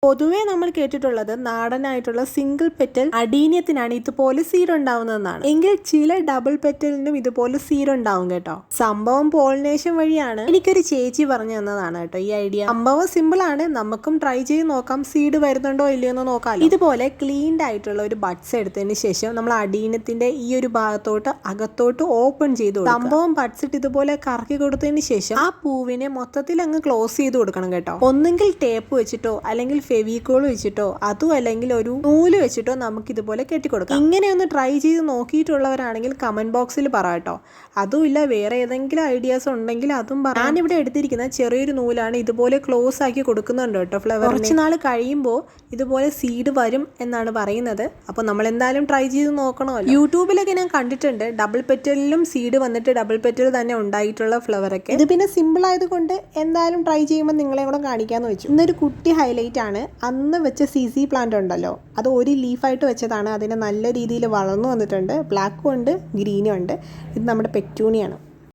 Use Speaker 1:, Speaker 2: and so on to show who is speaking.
Speaker 1: പൊതുവേ നമ്മൾ കേട്ടിട്ടുള്ളത് നാടനായിട്ടുള്ള സിംഗിൾ പെറ്റൽ അഡീനിയത്തിനാണ് ഇതുപോലെ സീഡ് ഉണ്ടാവുന്നതെന്നാണ്. എങ്കിൽ ചില ഡബിൾ പെറ്റലിനും ഇതുപോലെ സീഡ് ഉണ്ടാവും കേട്ടോ. സംഭവം പോളിനേഷൻ വഴിയാണ്. എനിക്കൊരു ചേച്ചി പറഞ്ഞു തന്നതാണ് കേട്ടോ ഈ ഐഡിയ. സംഭവം സിമ്പിൾ ആണ്, നമുക്കും ട്രൈ ചെയ്ത് നോക്കാം. സീഡ് വരുന്നുണ്ടോ ഇല്ലയോ എന്ന് നോക്കാം. ഇതുപോലെ ക്ലീൻഡ് ആയിട്ടുള്ള ഒരു ബഡ്സ് എടുത്തതിന് ശേഷം നമ്മൾ അഡീനത്തിന്റെ ഈ ഒരു ഭാഗത്തോട്ട് അകത്തോട്ട് ഓപ്പൺ ചെയ്ത് കൊടുക്കും. സംഭവം ബഡ്സ് ഇട്ട് ഇതുപോലെ കറക്കി കൊടുത്തതിന് ശേഷം ആ പൂവിനെ മൊത്തത്തിൽ അങ്ങ് ക്ലോസ് ചെയ്ത് കൊടുക്കണം കേട്ടോ. ഒന്നെങ്കിൽ ടേപ്പ് വെച്ചിട്ടോ അല്ലെങ്കിൽ ഫെവിക്കോൾ വെച്ചിട്ടോ അതും അല്ലെങ്കിൽ ഒരു നൂല് വെച്ചിട്ടോ നമുക്ക് ഇതുപോലെ കെട്ടിക്കൊടുക്കാം. ഇങ്ങനെ ഒന്ന് ട്രൈ ചെയ്ത് നോക്കിയിട്ടുള്ളവരാണെങ്കിൽ കമന്റ് ബോക്സിൽ പറ കേട്ടോ. അതുമില്ല വേറെ ഏതെങ്കിലും ഐഡിയാസ് ഉണ്ടെങ്കിൽ അതും പറ. ഞാനിവിടെ എടുത്തിരിക്കുന്ന ചെറിയൊരു നൂലാണ്, ഇതുപോലെ ക്ലോസ് ആക്കി കൊടുക്കുന്നുണ്ട് കേട്ടോ ഫ്ലവർ. കുറച്ച് നാൾ കഴിയുമ്പോൾ ഇതുപോലെ സീഡ് വരും എന്നാണ് പറയുന്നത്. അപ്പോൾ നമ്മൾ എന്തായാലും ട്രൈ ചെയ്ത് നോക്കണമല്ലോ. യൂട്യൂബിലൊക്കെ ഞാൻ കണ്ടിട്ടുണ്ട് ഡബിൾ പെറ്റലിലും സീഡ് വന്നിട്ട് ഡബിൾ പെറ്റൽ തന്നെ ഉണ്ടായിട്ടുള്ള ഫ്ലവറൊക്കെ. ഇത് പിന്നെ സിമ്പിൾ ആയതുകൊണ്ട് എന്തായാലും ട്രൈ ചെയ്യുമ്പോൾ നിങ്ങളെ കൂടെ കാണിക്കാമെന്ന് വെച്ചു. ഇന്നൊരു കുട്ടി ഹൈലൈറ്റ് ആണ്. അന്ന് വെച്ച CC പ്ലാന്റ് ഉണ്ടല്ലോ, അത് ഒരു ലീഫായിട്ട് വെച്ചതാണ്. അതിന് നല്ല രീതിയിൽ വളർന്നു വന്നിട്ടുണ്ട്. ബ്ലാക്കും ഉണ്ട് ഗ്രീനും ഉണ്ട്. ഇത് നമ്മുടെ പെറ്റൂണിയാണ്.